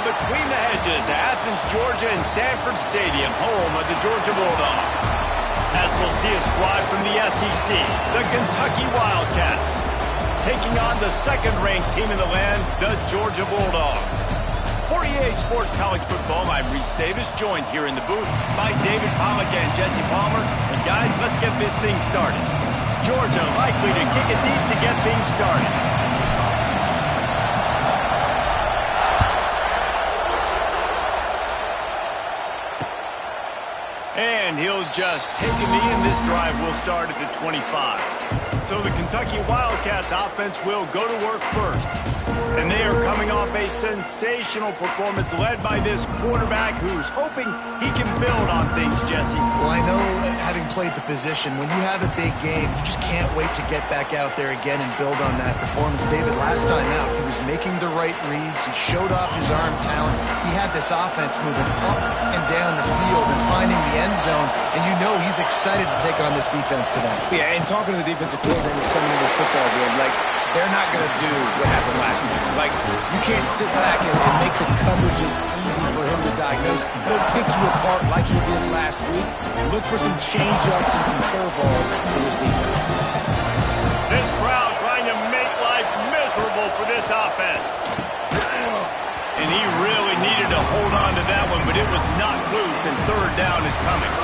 between the hedges to Athens, Georgia and Sanford Stadium, home of the Georgia Bulldogs. As we'll see a squad from the SEC, the Kentucky Wildcats, taking on the second-ranked team in the land, the Georgia Bulldogs. For EA Sports College Football, I'm Reese Davis, joined here in the booth by David Pollack and Jesse Palmer. And guys, let's get this thing started. Georgia likely to kick it deep to get things started. And he'll just take a knee, and this drive will start at the 25. So the Kentucky Wildcats offense will go to work first. And they are coming off a sensational performance led by this quarterback who's hoping he can build on things, Jesse. Well, I know, having played the position, when you have a big game, you just can't wait to get back out there again and build on that performance. David, last time out, he was making the right reads. He showed off his arm talent. He had this offense moving up and down the field and finding the end zone. And you know he's excited to take on this defense today. Yeah, and talking to the defensive coordinator coming into this football game, like, they're not going to do what happened last week. Like, you can't sit back and make the coverages easy for him to diagnose. He'll pick you apart like he did last week. Look for some change-ups and some curveballs for this defense. This crowd trying to make life miserable for this offense. And he really needed to hold on to that one, but it was not loose, and third down is coming.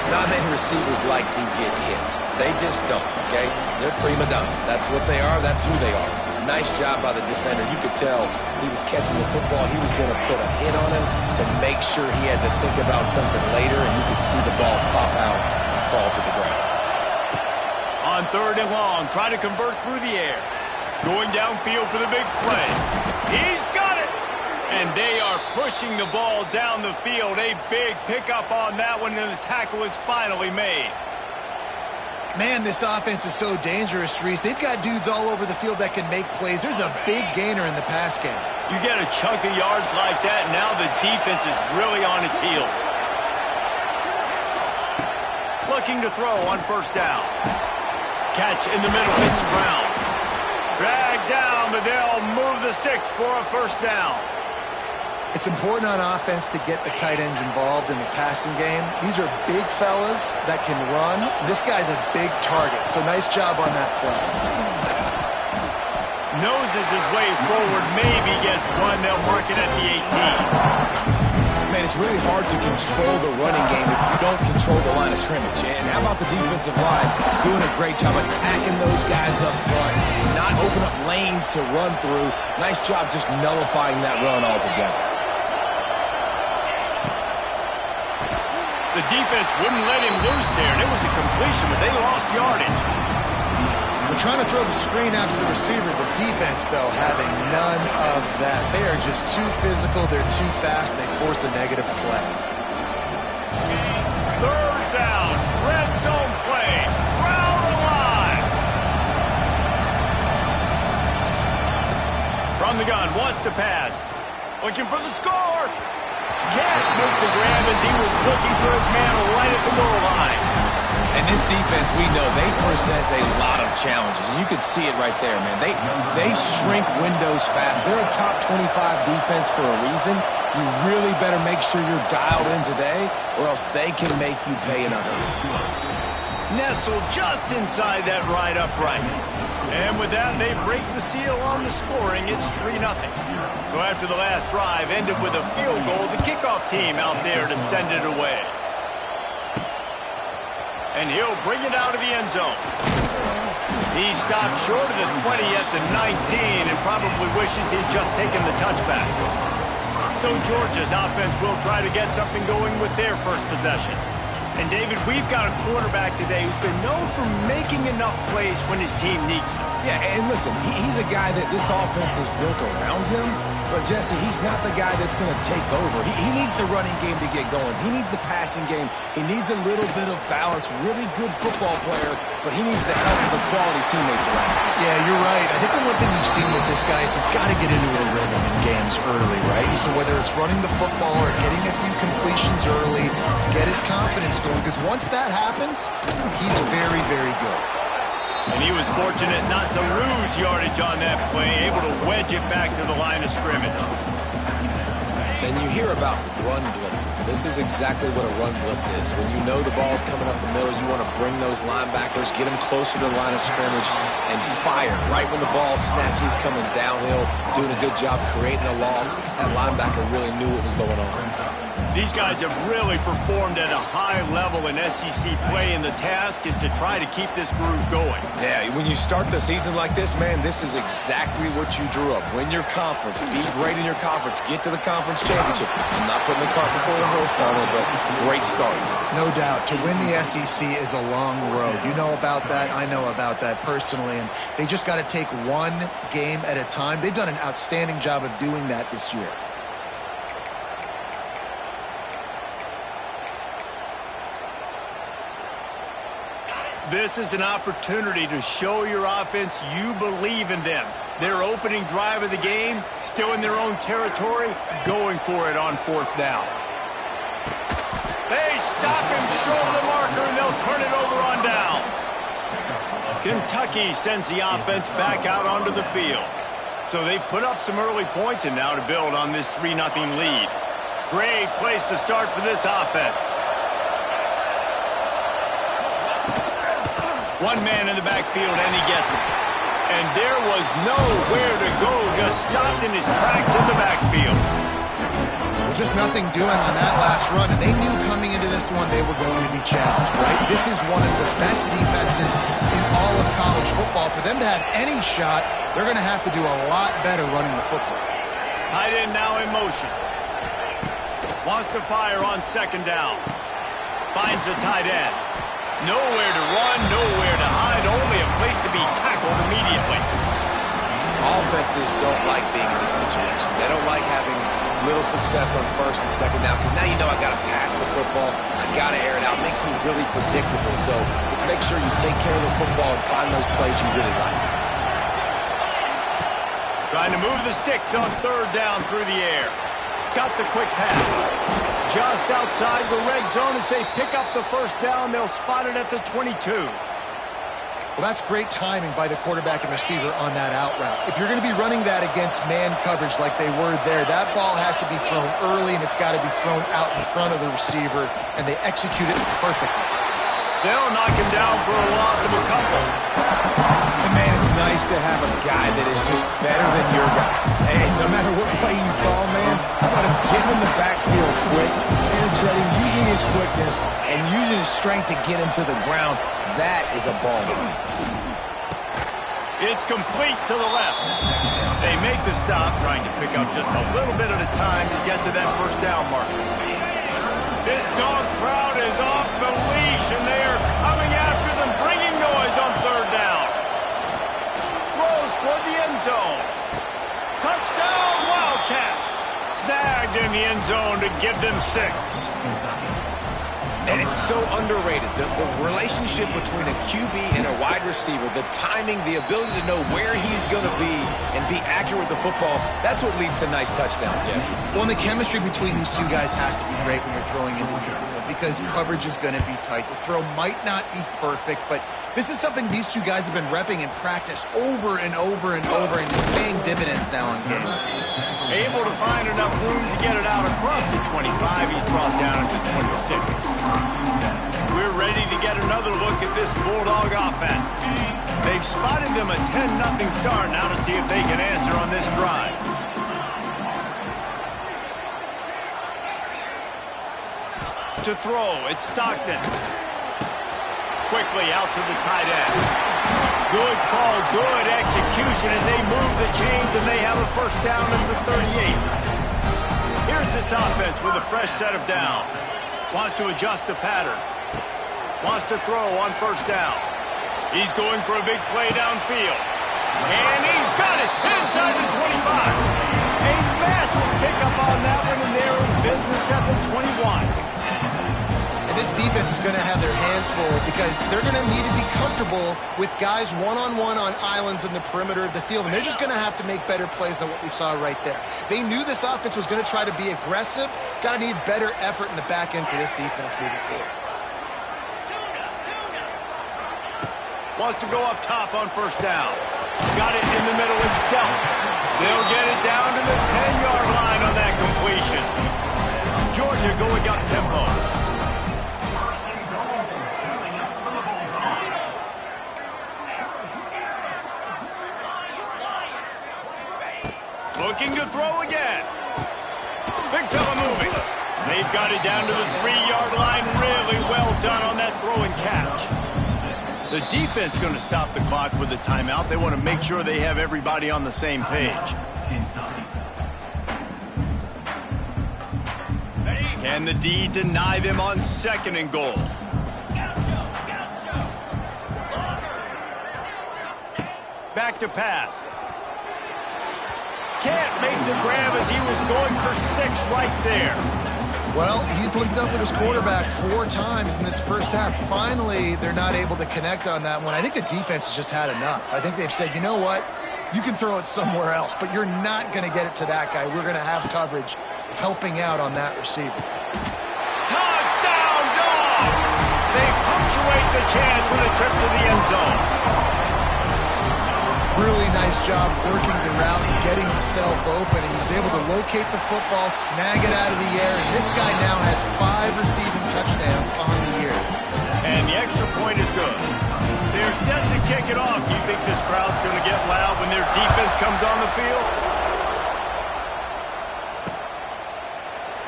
Not many receivers like to get hit. They just don't, okay? They're prima donnas. That's what they are. That's who they are. Nice job by the defender. You could tell he was catching the football. He was going to put a hit on him to make sure he had to think about something later, and you could see the ball pop out and fall to the ground. On third and long, trying to convert through the air. Going downfield for the big play. He's got it! And they are pushing the ball down the field. A big pickup on that one, and the tackle is finally made. Man, this offense is so dangerous, Reese. They've got dudes all over the field that can make plays. There's a big gainer in the pass game. You get a chunk of yards like that, now the defense is really on its heels. Looking to throw on first down. Catch in the middle, it's Brown. Dragged down, but they'll move the sticks for a first down. It's important on offense to get the tight ends involved in the passing game. These are big fellas that can run. This guy's a big target, so nice job on that play. Noses his way forward, maybe gets one. They'll mark it at the 18. Man, it's really hard to control the running game if you don't control the line of scrimmage. And how about the defensive line doing a great job attacking those guys up front, not open up lanes to run through. Nice job just nullifying that run altogether. The defense wouldn't let him loose there, and it was a completion, but they lost yardage. We're trying to throw the screen out to the receiver. The defense, though, having none of that. They are just too physical. They're too fast. They force a negative play. Third down. Red zone play. Crowd alive. From the gun, wants to pass. Looking for the score. Can't make the grab as he was looking for his man right at the goal line. And this defense, we know, they present a lot of challenges. And you can see it right there, man. They shrink windows fast. They're a top 25 defense for a reason. You really better make sure you're dialed in today, or else they can make you pay in a hurry. Nestled just inside that right upright. And with that, they break the seal on the scoring. It's 3-0. So after the last drive ended with a field goal, the kickoff team out there to send it away. And he'll bring it out of the end zone. He stopped short of the 20 at the 19 and probably wishes he'd just taken the touchback. So Georgia's offense will try to get something going with their first possession. And, David, we've got a quarterback today who's been known for making enough plays when his team needs them. Yeah, and listen, he's a guy that this offense is built around him. But, Jesse, he's not the guy that's going to take over. He needs the running game to get going. He needs the passing game. He needs a little bit of balance. Really good football player, but he needs the help of the quality teammates around him. Yeah, you're right. I think the one thing you've seen with this guy is he's got to get into a rhythm in games early, right? So whether it's running the football or getting a few completions early to get his confidence going, because once that happens, he's very, very good. And he was fortunate not to lose yardage on that play, able to wedge it back to the line of scrimmage. And you hear about run blitzes. This is exactly what a run blitz is. When you know the ball's coming up the middle, you want to bring those linebackers, get them closer to the line of scrimmage, and fire. Right when the ball snapped, he's coming downhill, doing a good job creating a loss. That linebacker really knew what was going on. These guys have really performed at a high level in SEC play, and the task is to try to keep this groove going. Yeah, when you start the season like this, man, this is exactly what you drew up. Win your conference, be great in your conference, get to the conference championship. I'm not putting the cart before the horse, Palmer, but great start. No doubt. To win the SEC is a long road. You know about that. I know about that personally, and they just got to take one game at a time. They've done an outstanding job of doing that this year. This is an opportunity to show your offense you believe in them. Their opening drive of the game, still in their own territory, going for it on 4th down. They stop him short of the marker, and they'll turn it over on downs. Kentucky sends the offense back out onto the field. So they've put up some early points, and now to build on this 3-0 lead. Great place to start for this offense. One man in the backfield, and he gets it. And there was nowhere to go, just stopped in his tracks in the backfield. Well, just nothing doing on that last run, and they knew coming into this one they were going to be challenged, right? This is one of the best defenses in all of college football. For them to have any shot, they're going to have to do a lot better running the football. Tight end now in motion. Wants to fire on 2nd down. Finds the tight end. Nowhere to run, nowhere to hide, only a place to be tackled immediately. Offenses don't like being in these situations. They don't like having little success on 1st and 2nd down, because now you know I got to pass the football, I got to air it out. It makes me really predictable. So just make sure you take care of the football and find those plays you really like. Trying to move the sticks on 3rd down through the air. Got the quick pass. Just outside the red zone as they pick up the 1st down. They'll spot it at the 22. Well, that's great timing by the quarterback and receiver on that out route. If you're going to be running that against man coverage like they were there, that ball has to be thrown early, and it's got to be thrown out in front of the receiver, and they execute it perfectly. They'll knock him down for a loss of a couple. And man, it's nice to have a guy that is just better than your guys. And no matter what play you call, man, how about him getting in the backfield quick, penetrating, using his quickness, and using his strength to get him to the ground. That is a ball. It's complete to the left. They make the stop, trying to pick up just a little bit at a time to get to that 1st down marker. This dog crowd is off the leash, and they are coming after them, bringing noise on 3rd down. Throws toward the end zone. Touchdown, Wildcats. Snagged in the end zone to give them 6. And it's so underrated. The relationship between a QB and a wide receiver, the timing, the ability to know where he's going to be and be accurate with the football, that's what leads to nice touchdowns, Jesse. Well, and the chemistry between these two guys has to be great when you're throwing into the end zone, because coverage is going to be tight. The throw might not be perfect, but this is something these two guys have been repping in practice over and over and over, and it's paying dividends now on game. Able to find enough room to get it out across the 25. He's brought down at the 26. We're ready to get another look at this Bulldog offense. They've spotted them a 10-0 start. Now to see if they can answer on this drive. To throw, it's Stockton. Quickly out to the tight end. Good call, good execution as they move the chains, and they have a 1st down at the 38. Here's this offense with a fresh set of downs. Wants to adjust the pattern. Wants to throw on 1st down. He's going for a big play downfield. And he's got it inside the 25. A massive pickup on that one, and they're in business at the 21. And this defense is going to have their hands full, because they're going to need to be comfortable with guys one-on-one on islands in the perimeter of the field, and they're just going to have to make better plays than what we saw right there. They knew this offense was going to try to be aggressive. Got to need better effort in the back end for this defense moving forward. Wants to go up top on 1st down. Got it in the middle. It's Delp. They'll get it down to the 10-yard line on that completion. completion. Georgia going up tempo. Looking to throw again. Big fella moving. They've got it down to the 3-yard line. Really well done on that throw and catch. The defense going to stop the clock with a timeout. They want to make sure they have everybody on the same page. Can the D deny them on 2nd and goal? Back to pass. Can't make the grab as he was going for 6 right there. Well, he's linked up with his quarterback 4 times in this first half. Finally, they're not able to connect on that one. I think the defense has just had enough. I think they've said, you know what? You can throw it somewhere else, but you're not going to get it to that guy. We're going to have coverage helping out on that receiver. Touchdown, Dogs! They punctuate the chance with a trip to the end zone. Really nice job working the route and getting himself open. He was able to locate the football, snag it out of the air, and this guy now has 5 receiving touchdowns on the year. And the extra point is good. They're set to kick it off. Do you think this crowd's going to get loud when their defense comes on the field?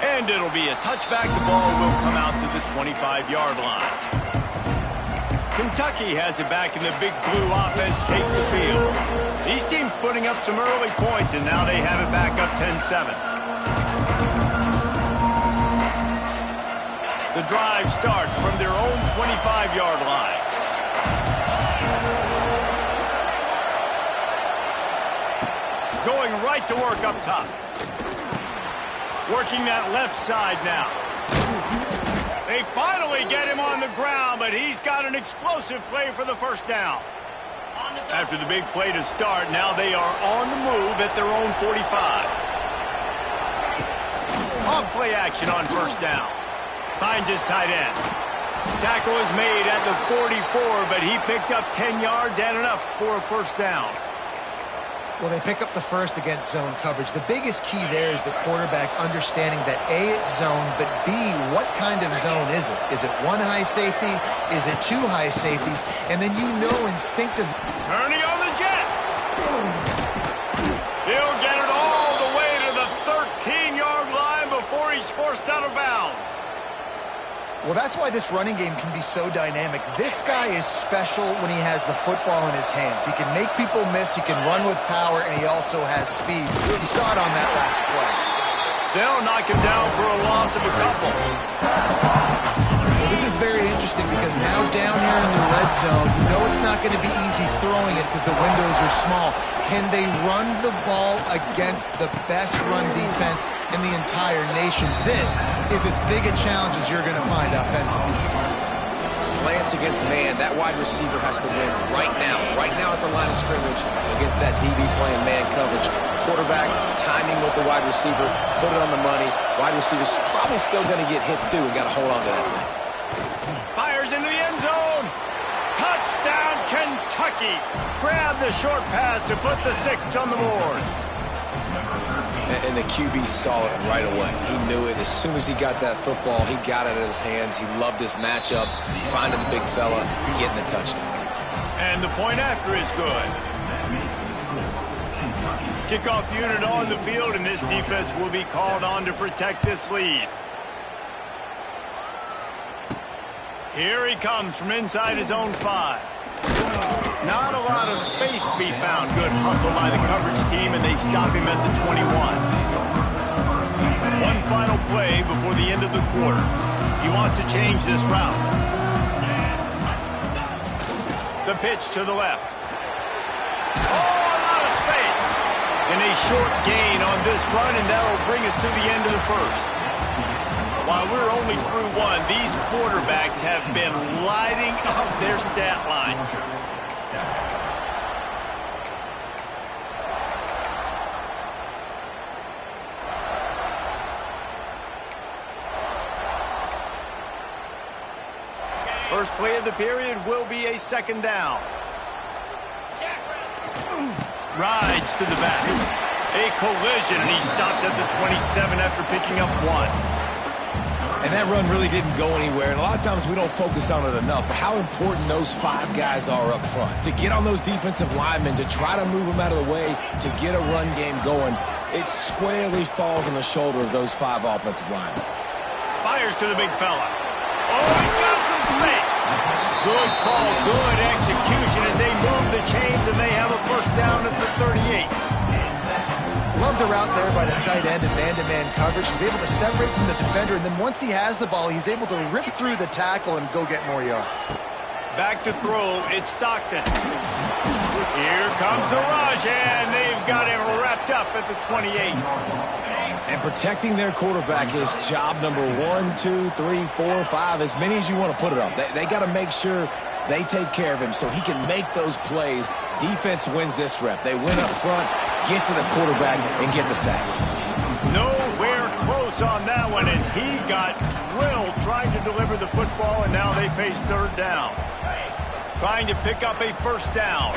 And it'll be a touchback. The ball will come out to the 25-yard line. Kentucky has it back, and the big blue offense takes the field. These teams putting up some early points, and now they have it back up 10-7. The drive starts from their own 25-yard line. Going right to work up top. Working that left side now. They finally get him on the ground, but he's got an explosive play for the first down. After the big play to start, now they are on the move at their own 45. Off play action on first down. Finds his tight end. Tackle is made at the 44, but he picked up 10 yards and enough for a first down. Well, they pick up the first against zone coverage. The biggest key there is the quarterback understanding that A, it's zone, but B, what kind of zone is it? Is it 1 high safety? Is it 2 high safeties? And then you know instinctively. Turning on the Jets. He'll get it all the way to the 13-yard line before he's forced out of bounds. Well, that's why this running game can be so dynamic. This guy is special when he has the football in his hands. He can make people miss, he can run with power, and he also has speed. You saw it on that last play. They'll knock him down for a loss of a couple. Well, this is very interesting because now down here in the red zone, you know it's not going to be easy throwing it because the windows are small. Can they run the ball against the best run defense in the entire nation? This is as big a challenge as you're going to find offensively. Slants against man. That wide receiver has to win right now at the line of scrimmage against that DB playing man coverage. Quarterback timing with the wide receiver, put it on the money. Wide receiver's probably still going to get hit too and got to hold on to that thing. Fires into the end zone. Touchdown, Kentucky. Grab the short pass to put the 6 on the board. And the QB saw it right away. He knew it. As soon as he got that football, he got it in his hands. He loved this matchup, finding the big fella, getting the touchdown. And the point after is good. Kickoff unit on the field, and this defense will be called on to protect this lead. Here he comes from inside his own 5. Not a lot of space to be found. Good hustle by the coverage team, and they stop him at the 21. One final play before the end of the quarter. He wants to change this route. The pitch to the left. Oh, a lot of space. And a short gain on this run, and that'll bring us to the end of the first. While we're only through 1, these quarterbacks have been lighting up their stat lines. First play of the period will be a 2nd down. Rides to the back. A collision, and he stopped at the 27 after picking up 1. And that run really didn't go anywhere. And a lot of times we don't focus on it enough, but how important those 5 guys are up front. To get on those defensive linemen, to try to move them out of the way, to get a run game going, it squarely falls on the shoulder of those 5 offensive linemen. Fires to the big fella. Oh, he's got some space. Good call, good execution as they move the chains, and they have a first down at the 38. Love the route there by the tight end and man-to-man coverage. He's able to separate from the defender, and then once he has the ball, he's able to rip through the tackle and go get more yards. Back to throw, it's Stockton. Here comes the rush, and they've got him wrapped up at the 28. And protecting their quarterback is job number 1, 2, 3, 4, 5, as many as you want to put it up. They got to make sure they take care of him so he can make those plays. Defense wins this rep. They win up front, get to the quarterback, and get the sack. Nowhere close on that one as he got drilled trying to deliver the football, and now they face third down. Trying to pick up a first down.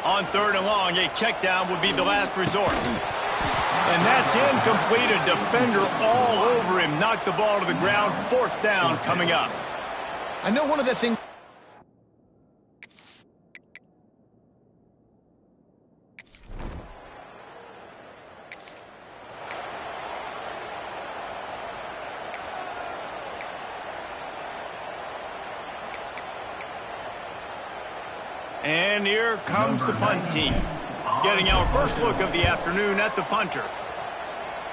On third and long, a check down would be the last resort. And that's incomplete. A defender all over him. Knocked the ball to the ground. Fourth down coming up. I know one of the things... And here comes the punt team. Getting our first look of the afternoon at the punter.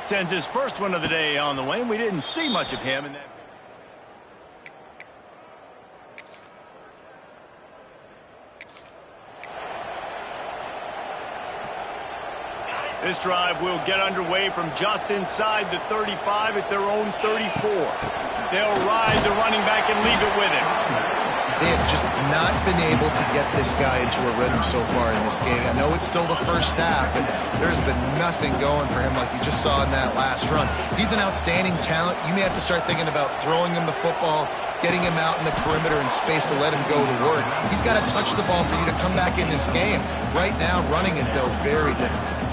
Sends his first one of the day on the way, and we didn't see much of him in that. This drive will get underway from just inside the 35 at their own 34. They'll ride the running back and leave it with him. They have just not been able to get this guy into a rhythm so far in this game. I know it's still the first half, but there's been nothing going for him like you just saw in that last run. He's an outstanding talent. You may have to start thinking about throwing him the football, getting him out in the perimeter in space to let him go to work. He's got to touch the ball for you to come back in this game. Right now, running it, though, very difficult.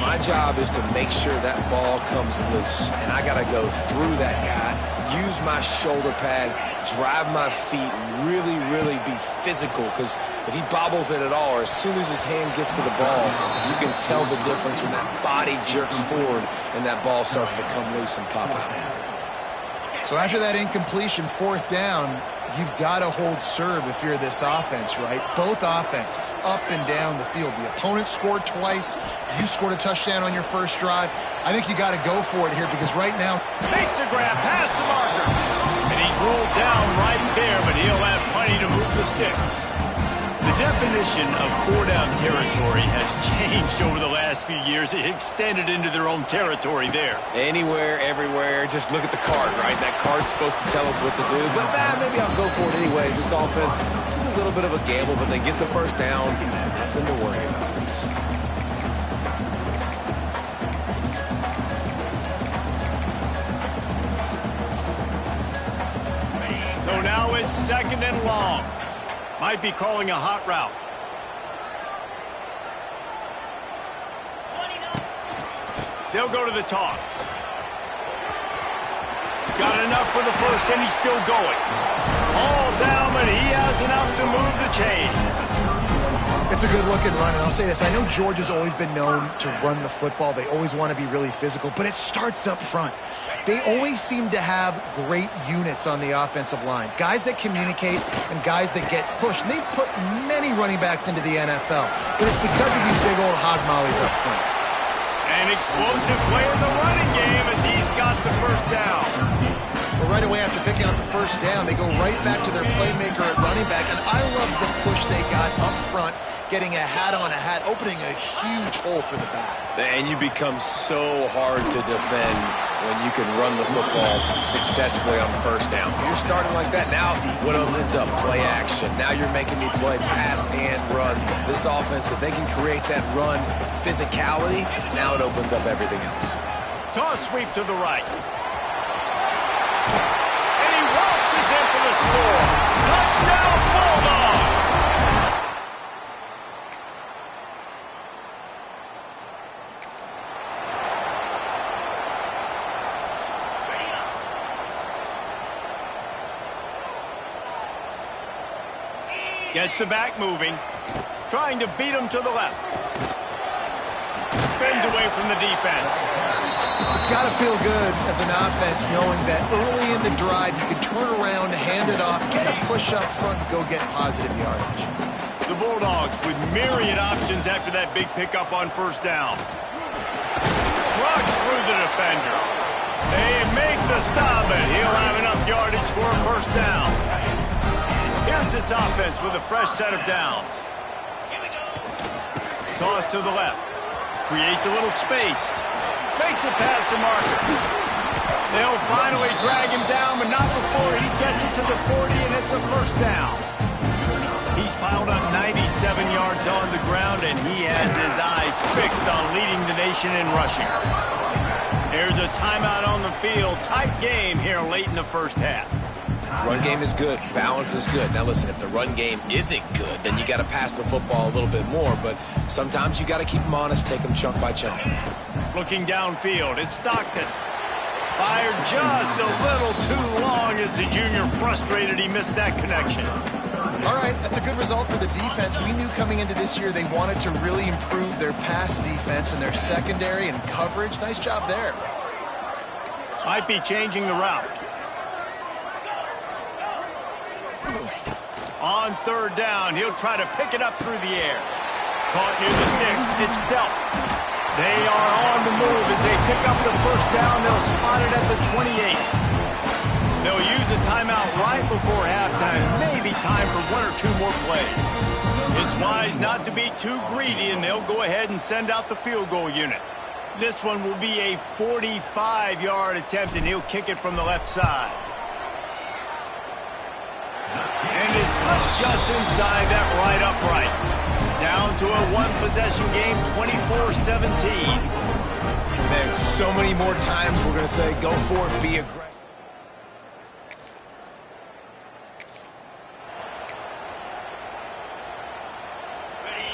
My job is to make sure that ball comes loose, and I got to go through that guy, use my shoulder pad, drive my feet, really, really be physical, because if he bobbles it at all, or as soon as his hand gets to the ball, you can tell the difference when that body jerks forward and that ball starts to come loose and pop out. So after that incompletion, fourth down, you've got to hold serve if you're this offense, right? Both offenses up and down the field. The opponent scored twice. You scored a touchdown on your first drive. I think you got to go for it here because right now... Makes a grab past the marker. And he's rolled down right there, but he'll have plenty to move the sticks. The definition of four-down territory has changed over the last few years. It extended into their own territory there. Anywhere, everywhere, just look at the card, right? That card's supposed to tell us what to do, but maybe I'll go for it anyways. This offense took a little bit of a gamble, but they get the first down. Nothing to worry about. So now it's second and long. Might be calling a hot route. They'll go to the toss. Got enough for the first, and he's still going. All down, but he has enough to move the chains. It's a good-looking run, and I'll say this. I know Georgia's always been known to run the football. They always want to be really physical, but it starts up front. They always seem to have great units on the offensive line. Guys that communicate and guys that get pushed. And they've put many running backs into the NFL, but it's because of these big old hog mollies up front. An explosive play in the running game as he's got the first down. Well, right away after picking up the first down, they go right back to their playmaker at running back, and I love the push they got up front, getting a hat on a hat, opening a huge hole for the back. And you become so hard to defend when you can run the football successfully on first down. You're starting like that. Now what opens up? Play action. Now you're making me play pass and run. This offense, if they can create that run physicality, now it opens up everything else. Toss sweep to the right. score. Touchdown Bulldogs! Gets the back moving, trying to beat him to the left. Spins away from the defense. It's got to feel good as an offense knowing that early in the drive you can turn around, hand it off, get a push up front, and go get positive yardage. The Bulldogs with myriad options after that big pickup on first down. Trucks through the defender. They make the stop, and he'll have enough yardage for a first down. Here's this offense with a fresh set of downs. Toss to the left. Creates a little space. Makes it past the marker. They'll finally drag him down, but not before he gets it to the 40, and it's a first down. He's piled up 97 yards on the ground, and he has his eyes fixed on leading the nation in rushing. There's a timeout on the field. Tight game here late in the first half. Run game is good. Balance is good. Now, listen, if the run game isn't good, then you got to pass the football a little bit more. But sometimes you got to keep them honest, take them chunk by chunk. Looking downfield, it's Stockton. Fired just a little too long as the junior frustrated he missed that connection. All right, that's a good result for the defense. We knew coming into this year they wanted to really improve their pass defense and their secondary and coverage. Nice job there. Might be changing the route. On third down, he'll try to pick it up through the air. Caught near the sticks. It's Delp. They are on the move as they pick up the first down. They'll spot it at the 28. They'll use a timeout right before halftime. Maybe time for one or two more plays. It's wise not to be too greedy, and they'll go ahead and send out the field goal unit. This one will be a 45-yard attempt, and he'll kick it from the left side. And is slips just inside that right upright. Down to a one-possession game, 24-17. Man, so many more times we're going to say, go for it, be aggressive.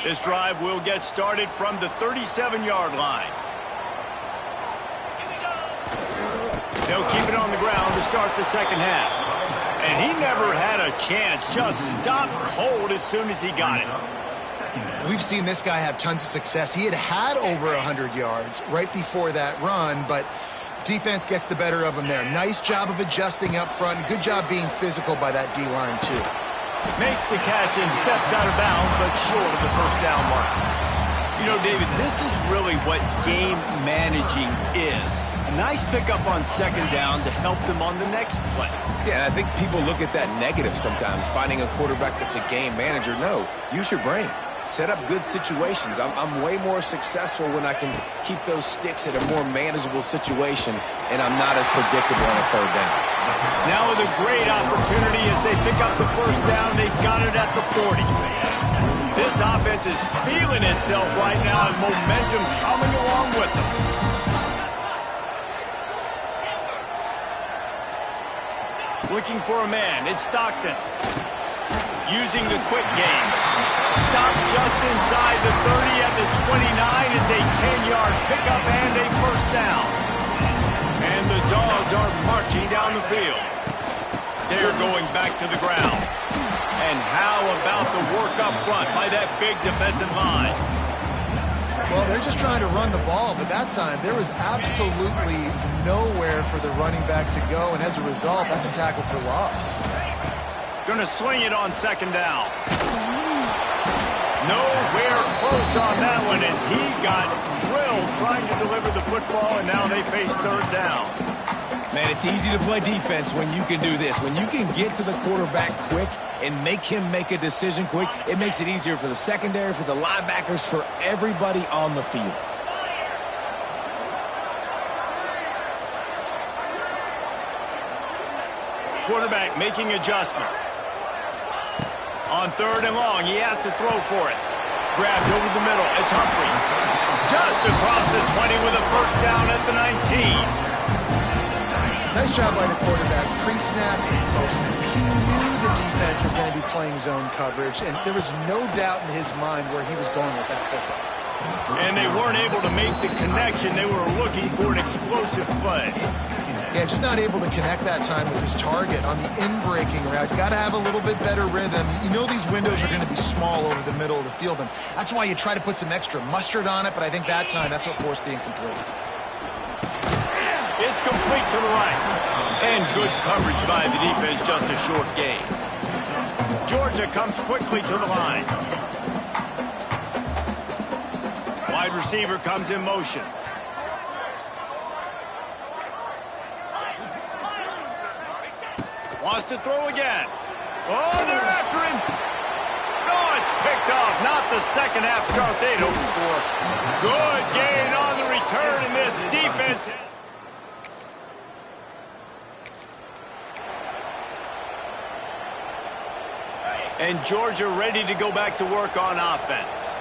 This drive will get started from the 37-yard line. They'll keep it on the ground to start the second half. And he never had a chance, just stopped cold as soon as he got it. We've seen this guy have tons of success. He had over 100 yards right before that run, but defense gets the better of him there. Nice job of adjusting up front. Good job being physical by that D-line, too. Makes the catch and steps out of bounds, but short of the first down mark. You know, David, this is really what game managing is. A nice pickup on second down to help them on the next play. Yeah, and I think people look at that negative sometimes, finding a quarterback that's a game manager. No, use your brain. Set up good situations. I'm way more successful when I can keep those sticks at a more manageable situation, and I'm not as predictable on a third down. Now with a great opportunity as they pick up the first down, they've got it at the 40. This offense is feeling itself right now, and momentum's coming along with them. Looking for a man, it's Stockton. Using the quick game. Stopped just inside the 30 at the 29. It's a 10-yard pickup and a first down. And the Dogs are marching down the field. They're going back to the ground. And how about the work up front by that big defensive line? Well, they're just trying to run the ball, but that time there was absolutely nowhere for the running back to go, and as a result, that's a tackle for loss. Gonna swing it on second down. Nowhere close on that one as he got drilled trying to deliver the football, and now they face third down. Man, it's easy to play defense when you can do this. When you can get to the quarterback quick and make him make a decision quick, it makes it easier for the secondary, for the linebackers, for everybody on the field. Quarterback making adjustments. On third and long, he has to throw for it. Grabbed over the middle, it's Humphries. Just across the 20 with a first down at the 19. Nice job by the quarterback, pre-snap and post-snap. He knew the defense was going to be playing zone coverage, and there was no doubt in his mind where he was going with that football. And they weren't able to make the connection. They were looking for an explosive play. Yeah, just not able to connect that time with his target on the in-breaking route. You got to have a little bit better rhythm. You know these windows are going to be small over the middle of the field, and that's why you try to put some extra mustard on it, but I think that time that's what forced the incomplete. It's complete to the right. And good coverage by the defense, just a short gain. Georgia comes quickly to the line. Wide receiver comes in motion. Wants to throw again. Oh, they're after him. Oh, it's picked off. Not the second half start they'd hoped for. Good gain on the return in this defense. And Georgia ready to go back to work on offense.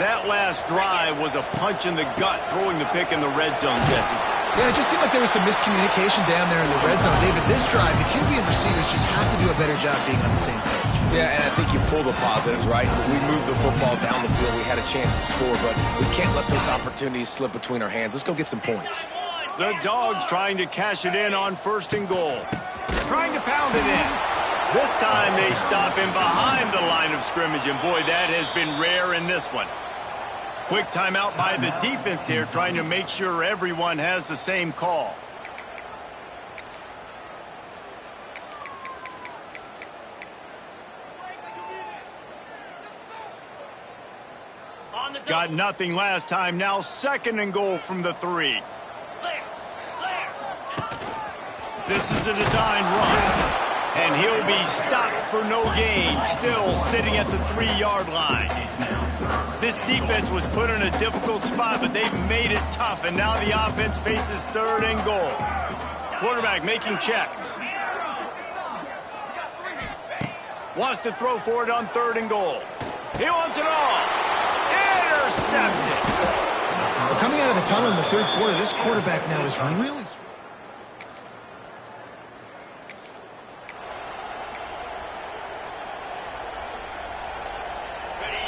That last drive was a punch in the gut, throwing the pick in the red zone, Jesse. Yeah, it just seemed like there was some miscommunication down there in the red zone. David, this drive, the QB and receivers just have to do a better job being on the same page. Yeah, and I think you pull the positives, right? We moved the football down the field. We had a chance to score, but we can't let those opportunities slip between our hands. Let's go get some points. The Dogs trying to cash it in on 1st and goal. Trying to pound it in. This time they stop him behind the line of scrimmage, and boy, that has been rare in this one. Quick timeout by the defense here, trying to make sure everyone has the same call. Got nothing last time, now 2nd and goal from the 3. This is a designed run. And he'll be stopped for no gain, still sitting at the 3-yard line. This defense was put in a difficult spot, but they've made it tough, and now the offense faces 3rd and goal. Quarterback making checks. Wants to throw for it on 3rd and goal. He wants it all. Intercepted. Well, coming out of the tunnel in the 3rd quarter, this quarterback now is really...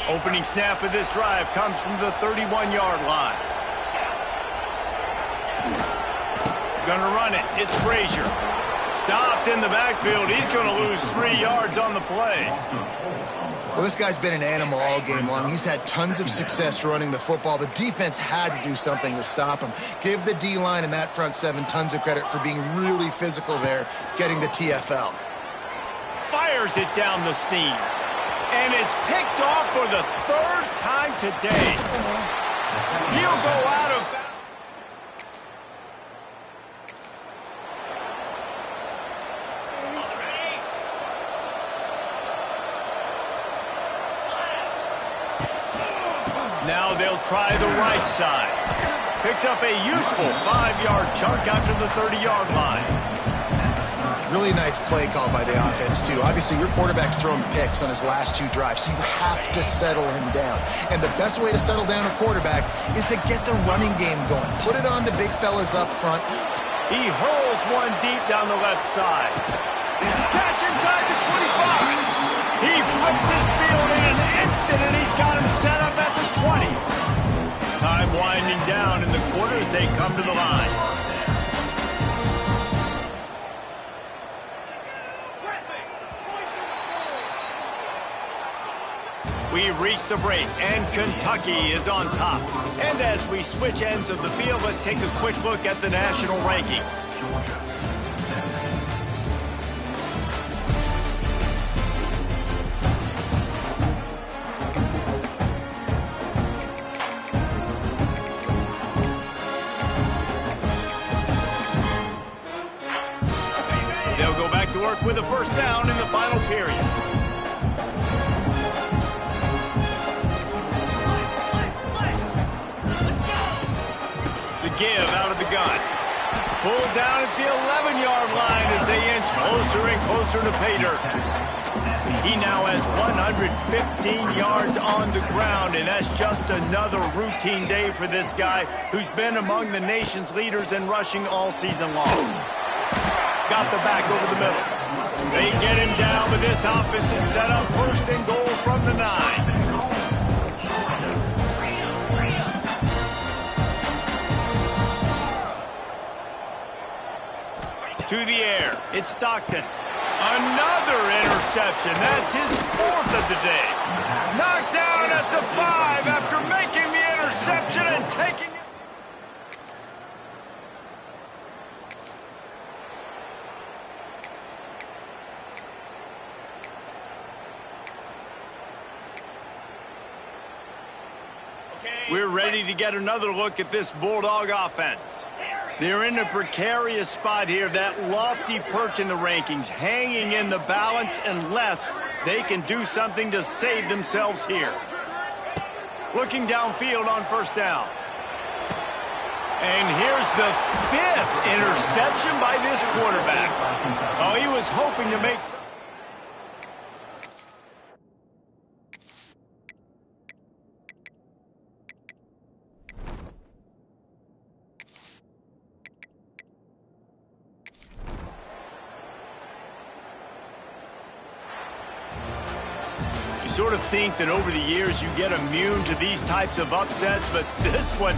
Opening snap of this drive comes from the 31-yard line. Gonna run it. It's Frazier. Stopped in the backfield. He's gonna lose 3 yards on the play. Well, this guy's been an animal all game long. He's had tons of success running the football. The defense had to do something to stop him. Give the D-line and that front 7 tons of credit for being really physical there, getting the TFL. Fires it down the seam. And it's picked off for the 3rd time today. He'll go out of bounds. Now they'll try the right side. Picks up a useful 5-yard chunk after the 30-yard line. Really nice play call by the offense, too. Obviously, your quarterback's thrown picks on his last 2 drives, so you have to settle him down. And the best way to settle down a quarterback is to get the running game going. Put it on the big fellas up front. He hurls one deep down the left side. Catch inside the 25. He flips his field in an instant, and he's got him set up at the 20. Time winding down in the quarter as they come to the line. We've reached the break, and Kentucky is on top. And as we switch ends of the field, let's take a quick look at the national rankings. They'll go back to work with a 1st down in the final period. Give out of the gun. Pulled down at the 11-yard line as they inch closer and closer to pay dirt. He now has 115 yards on the ground, and that's just another routine day for this guy who's been among the nation's leaders in rushing all season long. Got the back over the middle. They get him down, but this offense is set up first and goal from the 9. To the air. It's Stockton. Another interception. That's his 4th of the day. Knocked down at the 5 after making the interception and taking it. We're ready to get another look at this Bulldog offense. They're in a precarious spot here, that lofty perch in the rankings, hanging in the balance unless they can do something to save themselves here. Looking downfield on first down. And here's the 5th interception by this quarterback. Oh, he was hoping to make some. Sort of think that over the years you get immune to these types of upsets, but this one,